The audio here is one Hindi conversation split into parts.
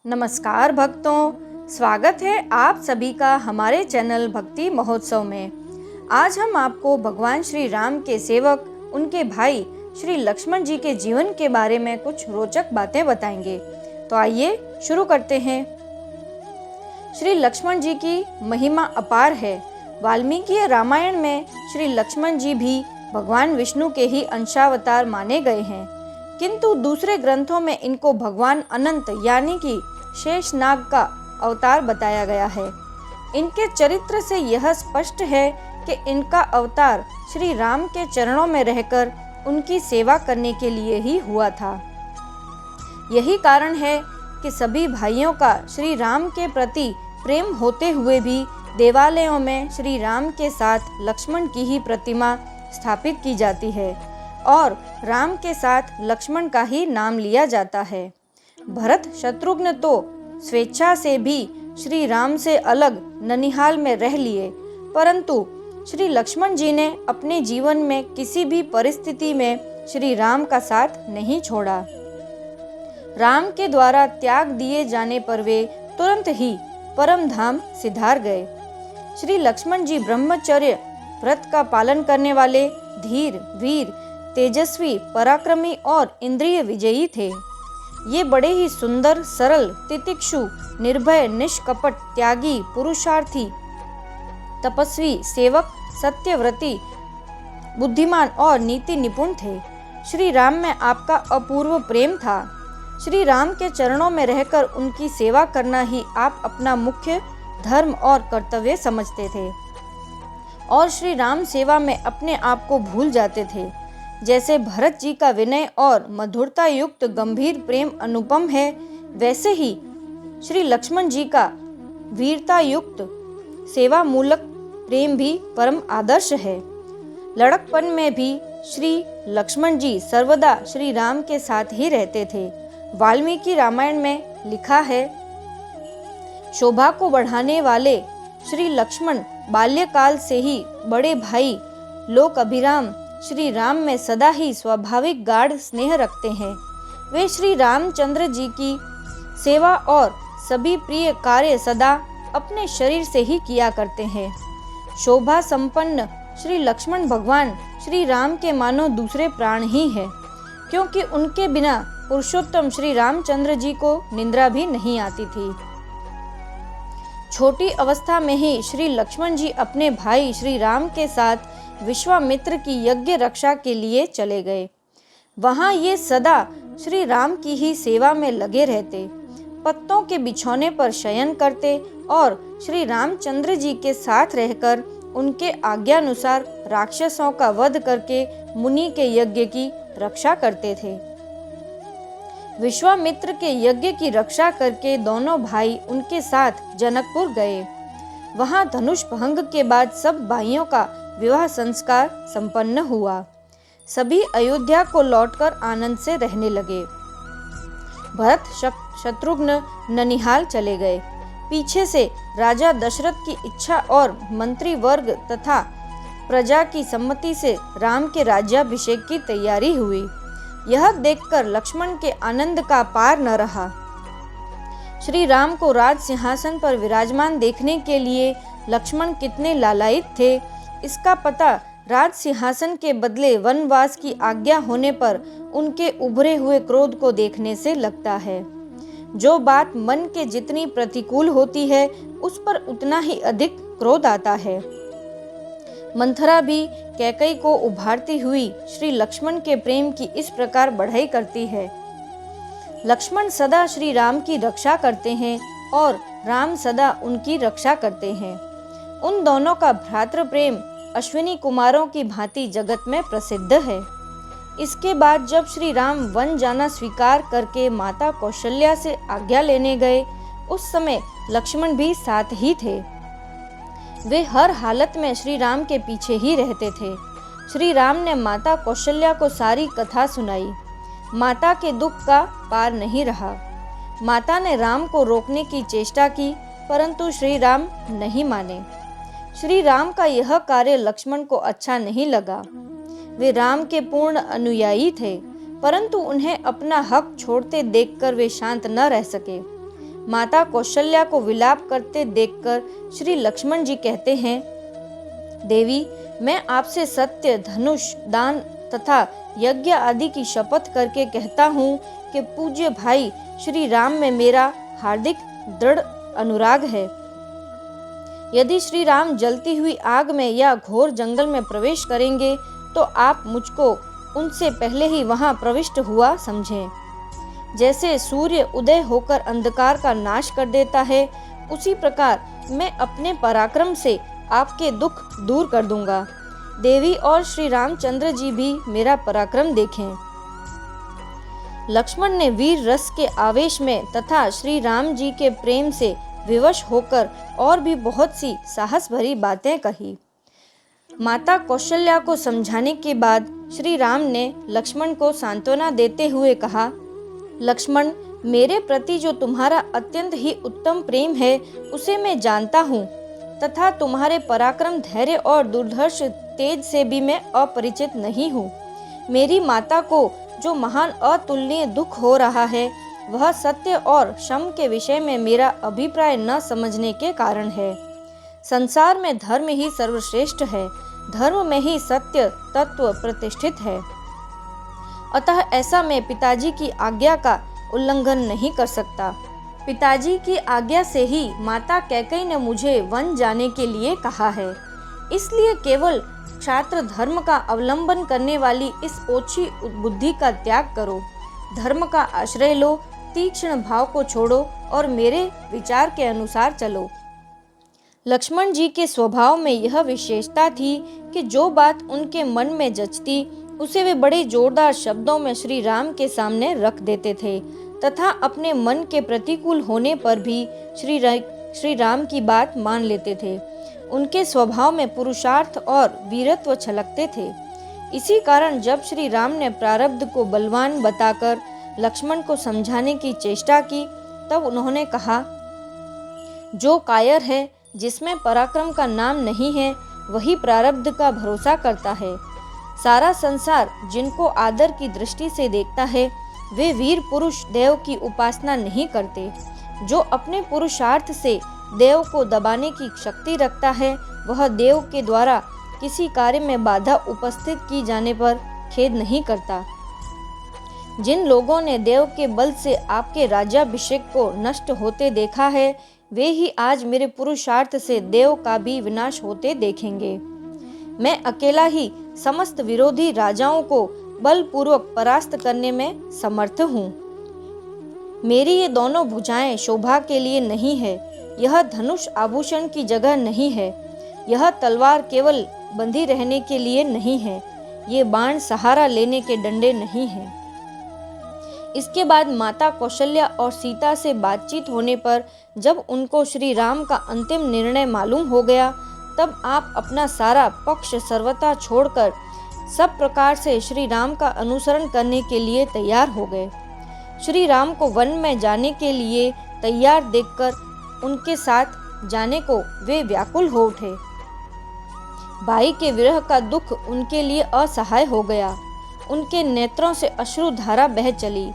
नमस्कार भक्तों, स्वागत है आप सभी का हमारे चैनल भक्ति महोत्सव में। आज हम आपको भगवान श्री राम के सेवक, उनके भाई श्री लक्ष्मण जी के जीवन के बारे में कुछ रोचक बातें बताएंगे। तो आइए शुरू करते हैं। श्री लक्ष्मण जी की महिमा अपार है। वाल्मीकि रामायण में श्री लक्ष्मण जी भी भगवान विष्णु के ही अंशावतार माने गए हैं, किंतु दूसरे ग्रंथों में इनको भगवान अनंत यानी कि शेषनाग का अवतार बताया गया है। इनके चरित्र से यह स्पष्ट है कि इनका अवतार श्री राम के चरणों में रहकर उनकी सेवा करने के लिए ही हुआ था। यही कारण है कि सभी भाइयों का श्री राम के प्रति प्रेम होते हुए भी देवालयों में श्री राम के साथ लक्ष्मण की ही प्रतिमा स्थापित की जाती है और राम के साथ लक्ष्मण का ही नाम लिया जाता है। भरत शत्रुघ्न तो स्वेच्छा से भी श्री राम से अलग ननिहाल में रह लिए, परंतु श्री लक्ष्मण जी ने अपने जीवन में किसी भी परिस्थिति में श्री राम का साथ नहीं छोड़ा। राम के द्वारा त्याग दिए जाने पर वे तुरंत ही परम धाम सिधार गए। श्री लक्ष्मण जी ब्रह्मचर्य व्रत का पालन करने वाले धीर, वीर, तेजस्वी, पराक्रमी और इंद्रिय विजयी थे। ये बड़े ही सुंदर, सरल, तितिक्षु, निर्भय, निष्कपट, त्यागी, पुरुषार्थी, तपस्वी, सेवक, सत्यव्रती, बुद्धिमान और नीति निपुण थे। श्री राम में आपका अपूर्व प्रेम था। श्री राम के चरणों में रहकर उनकी सेवा करना ही आप अपना मुख्य धर्म और कर्तव्य समझते थे और श्री राम सेवा में अपने आप को भूल जाते थे। जैसे भरत जी का विनय और मधुरता युक्त गंभीर प्रेम अनुपम है, वैसे ही श्री लक्ष्मण जी का वीरता युक्त सेवा मूलक प्रेम भी परम आदर्श है। लड़कपन में भी श्री लक्ष्मण जी सर्वदा श्री राम के साथ ही रहते थे। वाल्मीकि रामायण में लिखा है, शोभा को बढ़ाने वाले श्री लक्ष्मण बाल्यकाल से ही बड़े भाई लोक अभिराम श्री राम में सदा ही स्वाभाविक गाढ़ स्नेह रखते हैं। वे श्री रामचंद्र जी की सेवा और सभी प्रिय कार्य सदा अपने शरीर से ही किया करते हैं। शोभा संपन्न श्री लक्ष्मण भगवान श्री राम के मानो दूसरे प्राण ही है, क्योंकि उनके बिना पुरुषोत्तम श्री रामचंद्र जी को निंद्रा भी नहीं आती थी। छोटी अवस्था में ही श्री लक्ष्मण जी अपने भाई श्री राम के साथ विश्वामित्र की यज्ञ रक्षा के लिए चले गए। वहां ये सदा श्री राम की ही सेवा में लगे रहते, पत्तों के बिछौने पर शयन करते और श्री रामचंद्र जी के साथ रहकर उनके आज्ञानुसार राक्षसों का वध करके मुनि के यज्ञ की रक्षा करते थे। विश्वामित्र के यज्ञ की रक्षा करके दोनों भाई उनके साथ जनकपुर गए। वहां धनुष भंग के बाद सब भाइयों का विवाह संस्कार संपन्न हुआ। सभी अयोध्या को लौटकर आनंद से रहने लगे। भरत शत्रुघ्न ननिहाल चले गए। पीछे से राजा दशरथ की इच्छा और मंत्री वर्ग तथा प्रजा की सम्मति से राम के राज्याभिषेक की तैयारी हुई। यह देखकर लक्ष्मण के आनंद का पार न रहा। श्री राम को राज सिंहासन पर विराजमान देखने के लिए लक्ष्मण कितने लालायित थे, इसका पता राज सिंहासन के बदले वनवास की आज्ञा होने पर उनके उभरे हुए क्रोध को देखने से लगता है। जो बात मन के जितनी प्रतिकूल होती है, उस पर उतना ही अधिक क्रोध आता है। मंथरा भी कैकई को उभारती हुई श्री लक्ष्मण के प्रेम की इस प्रकार बढ़ाई करती है। लक्ष्मण सदा श्री राम की रक्षा करते हैं और राम सदा उनकी रक्षा करते हैं। उन दोनों का भ्रातृ प्रेम अश्विनी कुमारों की भांति जगत में प्रसिद्ध है। इसके बाद जब श्री राम वन जाना स्वीकार करके माता कौशल्या से आज्ञा लेने गए, उस समय लक्ष्मण भी साथ ही थे। वे हर हालत में श्री राम के पीछे ही रहते थे। श्री राम ने माता कौशल्या को सारी कथा सुनाई। माता के दुख का पार नहीं रहा। माता ने राम को रोकने की चेष्टा की, परंतु श्री राम नहीं माने। श्री राम का यह कार्य लक्ष्मण को अच्छा नहीं लगा। वे राम के पूर्ण अनुयायी थे, परंतु उन्हें अपना हक छोड़ते देखकर वे शांत न रह सके। माता कौशल्या को विलाप करते देखकर श्री लक्ष्मण जी कहते हैं, देवी, मैं आपसे सत्य, धनुष, दान तथा यज्ञ आदि की शपथ करके कहता हूँ कि पूज्य भाई श्री राम में मेरा हार्दिक दृढ़ अनुराग है। यदि श्री राम जलती हुई आग में या घोर जंगल में प्रवेश करेंगे तो आप मुझको उनसे पहले ही वहां प्रविष्ट हुआ समझें। जैसे सूर्य उदय होकर अंधकार का नाश कर देता है, उसी प्रकार मैं अपने पराक्रम से आपके दुख दूर कर दूंगा। देवी और श्री रामचंद्र जी भी मेरा पराक्रम देखें। लक्ष्मण ने वीर रस के आवेश में तथा श्री राम जी के प्रेम से विवश होकर और भी बहुत सी साहस भरी बातें कही। माता कौशल्या को समझाने के बाद श्री राम ने लक्ष्मण को सांत्वना देते हुए कहा, लक्ष्मण, मेरे प्रति जो तुम्हारा अत्यंत ही उत्तम प्रेम है उसे मैं जानता हूँ तथा तुम्हारे पराक्रम, धैर्य और दुर्धर्ष तेज से भी मैं अपरिचित नहीं हूँ। मेरी माता को जो महान अतुलनीय दुख हो रहा है वह सत्य और क्षम के विषय में मेरा अभिप्राय न समझने के कारण है। संसार में धर्म ही सर्वश्रेष्ठ है, धर्म में ही सत्य तत्व प्रतिष्ठित है। अतः ऐसा मैं पिताजी की आज्ञा का उल्लंघन नहीं कर सकता। पिताजी की आज्ञा से ही माता कैकेयी ने मुझे वन जाने के लिए कहा है। इसलिए केवल क्षात्र धर्म का अवलंबन करने वाली इस ओछी बुद्धि का त्याग करो, धर्म का आश्रय लो, तीक्ष्ण भाव को छोड़ो और मेरे विचार के अनुसार चलो। लक्ष्मण जी के स्वभाव में यह विशेषता थी कि जो बात उनके मन में जचती उसे वे बड़े जोरदार शब्दों में श्री राम के सामने रख देते थे तथा अपने मन के प्रतिकूल होने पर भी श्री राम की बात मान लेते थे। उनके स्वभाव में पुरुषार्थ और वीरत्व छलकते थे। इसी कारण जब श्री राम ने प्रारब्ध को बलवान बताकर लक्ष्मण को समझाने की चेष्टा की तब उन्होंने कहा, जो कायर है, जिसमें पराक्रम का नाम नहीं है, वही प्रारब्ध का भरोसा करता है। सारा संसार जिनको आदर की दृष्टि से देखता है वे वीर पुरुष देव की उपासना नहीं करते। जो अपने पुरुषार्थ से देव को दबाने की शक्ति रखता है वह देव के द्वारा किसी कार्य में बाधा उपस्थित की जाने पर खेद नहीं करता। जिन लोगों ने देव के बल से आपके राज्याभिषेक को नष्ट होते देखा है वे ही आज मेरे पुरुषार्थ से देव का भी विनाश होते देखेंगे। मैं अकेला ही समस्त विरोधी राजाओं को बलपूर्वक परास्त करने में समर्थ हूँ। मेरी ये दोनों भुजाएं शोभा के लिए नहीं है, यह धनुष आभूषण की जगह नहीं है, यह तलवार केवल बंधी रहने के लिए नहीं है, ये बाण सहारा लेने के डंडे नहीं हैं। इसके बाद माता कौशल्या और सीता से बातचीत होने पर जब उनको श्री राम का अंतिम निर्णय मालूम हो गया तब आप अपना सारा पक्ष सर्वथा छोड़कर सब प्रकार से श्री राम का अनुसरण करने के लिए तैयार हो गए। श्री राम को वन में जाने के लिए तैयार देखकर उनके साथ जाने को वे व्याकुल हो उठे। भाई के विरह का दुख उनके लिए असहाय हो गया। उनके नेत्रों से अश्रु धारा बह चली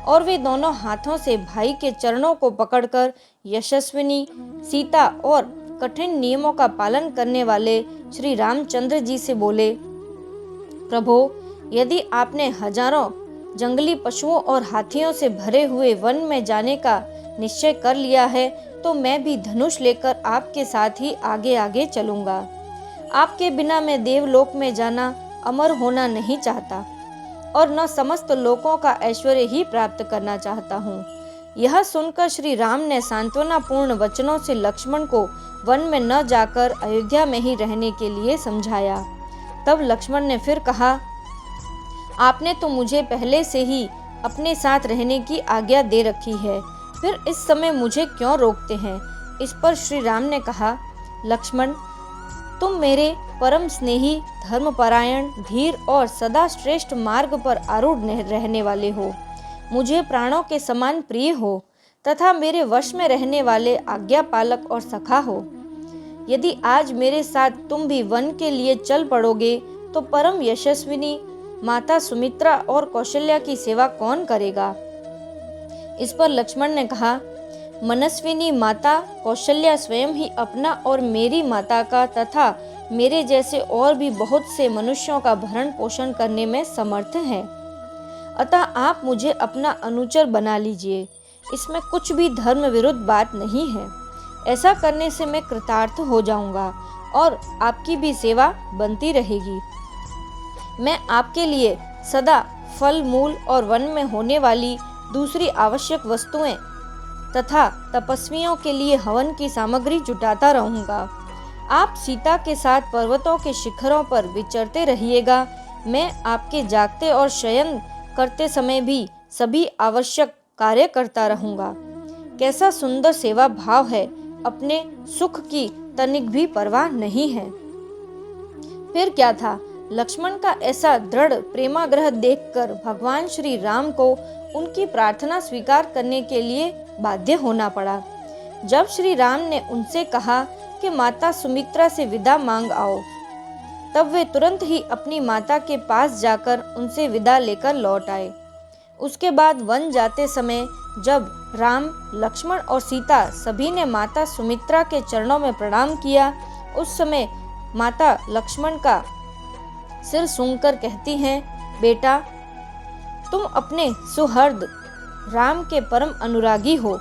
और वे दोनों हाथों से भाई के चरणों को पकड़कर यशस्विनी, सीता और कठिन नियमों का पालन करने वाले श्री रामचंद्र जी से बोले, प्रभो, यदि आपने हजारों जंगली पशुओं और हाथियों से भरे हुए वन में जाने का निश्चय कर लिया है तो मैं भी धनुष लेकर आपके साथ ही आगे आगे चलूंगा। आपके बिना मैं देवलोक में जाना, अमर होना नहीं चाहता और न समस्त लोकों का ऐश्वर्य ही प्राप्त करना चाहता हूँ। यह सुनकर श्री राम ने सांत्वनापूर्ण वचनों से लक्ष्मण को वन में न जाकर अयोध्या में ही रहने के लिए समझाया। तब लक्ष्मण ने फिर कहा, आपने तो मुझे पहले से ही अपने साथ रहने की आज्ञा दे रखी है, फिर इस समय मुझे क्यों रोकते हैं? इस पर श्री राम ने कहा, लक्ष्मण, तुम मेरे परम स्नेही, धर्मपरायण, धीर और सदा श्रेष्ठ मार्ग पर आरूढ़ रहने वाले हो। मुझे प्राणों के समान प्रिय हो तथा मेरे वश में रहने वाले आज्ञा पालक और सखा हो। यदि आज मेरे साथ तुम भी वन के लिए चल पड़ोगे तो परम यशस्विनी माता सुमित्रा और कौशल्या की सेवा कौन करेगा? इस पर लक्ष्मण ने कहा, मनस्विनी माता कौशल्या स्वयं ही अपना और मेरी माता का तथा मेरे जैसे और भी बहुत से मनुष्यों का भरण पोषण करने में समर्थ हैं। अतः आप मुझे अपना अनुचर बना लीजिए, इसमें कुछ भी धर्म विरुद्ध बात नहीं है। ऐसा करने से मैं कृतार्थ हो जाऊंगा और आपकी भी सेवा बनती रहेगी। मैं आपके लिए सदा फल मूल और वन में होने वाली दूसरी आवश्यक वस्तुएं तथा तपस्वियों के लिए हवन की सामग्री जुटाता रहूंगा। आप सीता के साथ पर्वतों के शिखरों पर विचरते रहिएगा। मैं आपके जागते और शयन करते समय भी सभी आवश्यक कार्य करता रहूंगा। कैसा सुंदर सेवा भाव है, अपने सुख की तनिक भी परवाह नहीं है। फिर क्या था, लक्ष्मण का ऐसा दृढ़ प्रेमाग्रह देखकर भगवान श्री राम को उनकी प्रार्थना स्वीकार करने के लिए बाध्य होना पड़ा। जब श्री राम ने उनसे कहा कि माता सुमित्रा से विदा मांग आओ, तब वे तुरंत ही अपनी माता के पास जाकर उनसे विदा लेकर लौट आए। उसके बाद वन जाते समय जब राम, लक्ष्मण और सीता सभी ने माता सुमित्रा के चरणों में प्रणाम किया, उस समय माता लक्ष्मण का सिर सूंघकर कहती हैं, बेटा तुम अपने सुहृद राम के परम अनुरागी हो,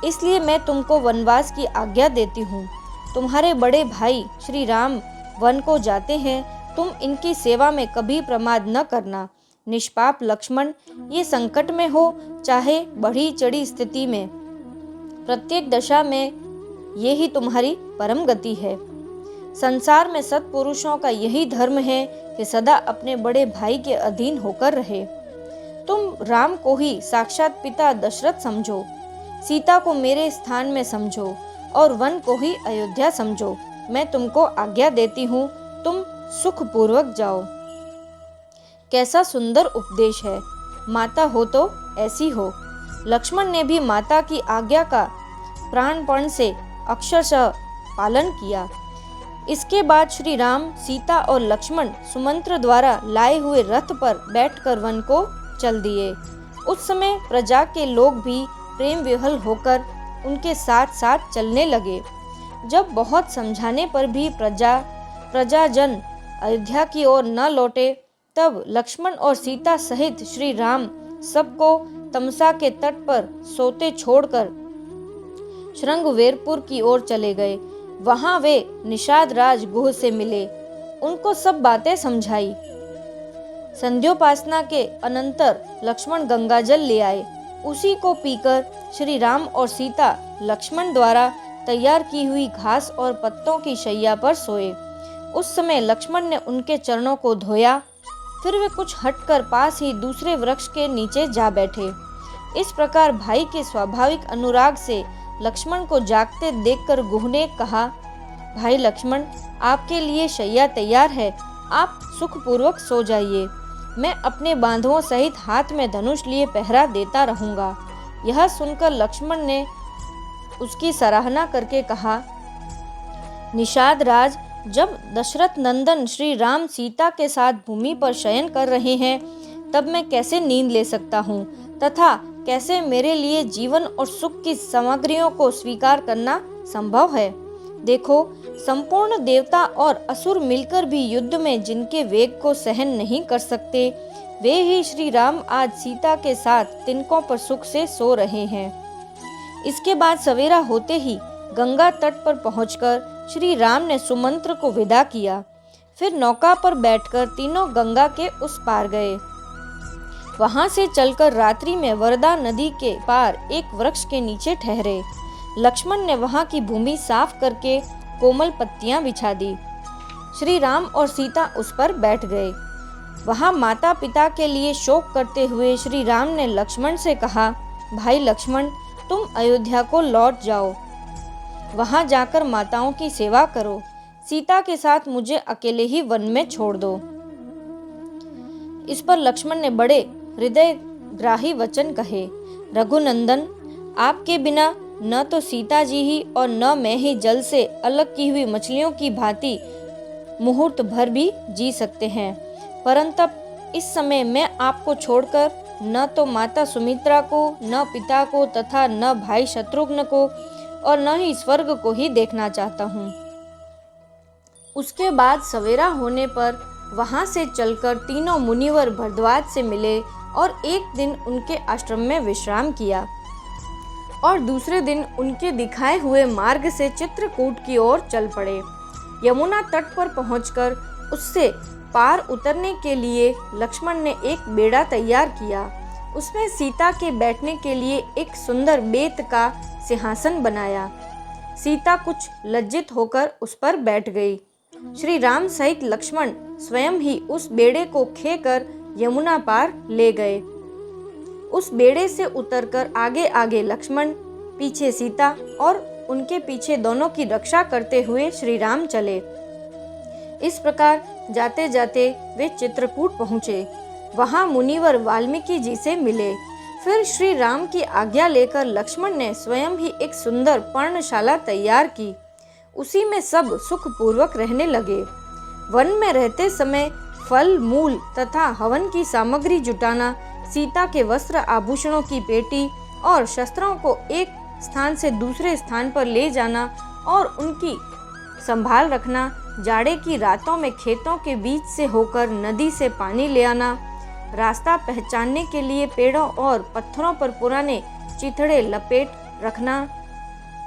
इसलिए मैं तुमको वनवास की आज्ञा देती हूँ। तुम्हारे बड़े भाई श्री राम वन को जाते हैं, तुम इनकी सेवा में कभी प्रमाद न करना। निष्पाप लक्ष्मण, ये संकट में हो चाहे बढ़ी चढ़ी स्थिति में, प्रत्येक दशा में ये ही तुम्हारी परम गति है। संसार में सत्पुरुषों का यही धर्म है कि सदा अपने बड़े भाई के अधीन होकर रहे। तुम राम को ही साक्षात पिता दशरथ समझो, सीता को मेरे स्थान में समझो और वन को ही अयोध्या समझो। मैं तुमको आज्ञा देती हूँ, तुम सुखपूर्वक जाओ। कैसा सुंदर उपदेश है, माता हो तो ऐसी हो। लक्ष्मण ने भी माता की आज्ञा का प्राणपण से अक्षरशः पालन किया। इसके बाद श्री राम, सीता और लक्ष्मण सुमंत्र द्वारा लाए हुए रथ पर बैठकर वन को चल दिए। उस समय प्रजा के लोग भी प्रेम विह्वल होकर उनके साथ साथ चलने लगे। जब बहुत समझाने पर भी प्रजाजन अयोध्या की ओर न लौटे, तब लक्ष्मण और सीता सहित श्री राम सबको तमसा के तट पर सोते छोड़कर श्रृंगवेरपुर की ओर चले गए। वहां वे निषाद राज गुह से मिले, उनको सब बातें समझाई। संध्योपासना के अनंतर लक्ष्मण गंगा जल ले आए। उसी को पीकर श्री राम और सीता लक्ष्मण द्वारा तैयार की हुई घास और पत्तों की शैया पर सोए। उस समय लक्ष्मण ने उनके चरणों को धोया, फिर वे कुछ हटकर पास ही दूसरे वृक्ष के नीचे जा बैठे। इस प्रकार भाई के स्वाभाविक अनुराग से लक्ष्मण को जागते देखकर गुह ने कहा, भाई लक्ष्मण, आपके लिए शैया तैयार है, आप सुखपूर्वक सो जाइए। मैं अपने बांधवों सहित हाथ में धनुष लिए पहरा देता रहूंगा। यह सुनकर लक्ष्मण ने उसकी सराहना करके कहा, निषाद राज, जब दशरथ नंदन श्री राम सीता के साथ भूमि पर शयन कर रहे हैं, तब मैं कैसे नींद ले सकता हूँ तथा कैसे मेरे लिए जीवन और सुख की सामग्रियों को स्वीकार करना संभव है। देखो, संपूर्ण देवता और असुर मिलकर भी युद्ध में जिनके वेग को सहन नहीं कर सकते, वे ही श्री राम आज सीता के साथ तिनकों पर सुख से सो रहे हैं। इसके बाद सवेरा होते ही गंगा तट पर पहुंचकर श्री राम ने सुमंत्र को विदा किया। फिर नौका पर बैठकर तीनों गंगा के उस पार गए। वहां से चलकर रात्रि में वरदा नदी के पार एक वृक्ष के नीचे ठहरे। लक्ष्मण ने वहां की भूमि साफ करके कोमल पत्तियां बिछा दी। श्री राम और सीता उस पर बैठ गए। वहां माता पिता के लिए शोक करते हुए श्री राम ने लक्ष्मण से कहा, भाई लक्ष्मण, तुम अयोध्या को लौट जाओ, वहां जाकर माताओं की सेवा करो। सीता के साथ मुझे अकेले ही वन में छोड़ दो। इस पर लक्ष्मण ने बड़े हृदयग्राही वचन कहे, रघुनंदन, आपके बिना न तो सीता जी ही और न मैं ही जल से अलग की हुई मछलियों की भांति मुहूर्त भर भी जी सकते हैं, परंतु इस समय मैं आपको छोड़कर न तो माता सुमित्रा को, न पिता को तथा न भाई शत्रुघ्न को और न ही स्वर्ग को ही देखना चाहता हूँ। उसके बाद सवेरा होने पर वहाँ से चलकर तीनों मुनिवर भरद्वाज से मिले और एक दिन उनके आश्रम में विश्राम किया और दूसरे दिन उनके दिखाए हुए मार्ग से चित्रकूट की ओर चल पड़े। यमुना तट पर पहुंचकर उससे पार उतरने के लिए लक्ष्मण ने एक बेड़ा तैयार किया। उसमें सीता के बैठने के लिए एक सुंदर बेत का सिंहासन बनाया। सीता कुछ लज्जित होकर उस पर बैठ गई। श्री राम सहित लक्ष्मण स्वयं ही उस बेड़े को खेकर यमुना पार ले गए। उस बेड़े से उतरकर आगे आगे लक्ष्मण, पीछे सीता और उनके पीछे दोनों की रक्षा करते हुए श्री राम चले। इस प्रकार जाते जाते वे चित्रकूट पहुँचे। वहाँ मुनिवर वाल्मीकि जी से मिले। फिर श्री राम की आज्ञा लेकर लक्ष्मण ने स्वयं ही एक सुंदर पर्णशाला तैयार की। उसी में सब सुखपूर्वक रहने लगे। वन में रहते समय फल, मूल तथा हवन की सामग्री जुटाना, सीता के वस्त्र आभूषणों की पेटी और शस्त्रों को एक स्थान से दूसरे स्थान पर ले जाना और उनकी संभाल रखना, जाड़े की रातों में खेतों के बीच से होकर नदी से पानी ले आना, रास्ता पहचानने के लिए पेड़ों और पत्थरों पर पुराने चिथड़े लपेट रखना,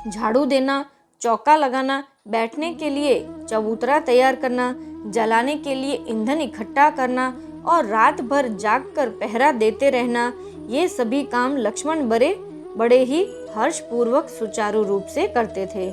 झाड़ू देना, चौका लगाना, बैठने के लिए चबूतरा तैयार करना, जलाने के लिए ईंधन इकट्ठा करना और रात भर जागकर पहरा देते रहना, ये सभी काम लक्ष्मण बड़े ही हर्षपूर्वक सुचारू रूप से करते थे।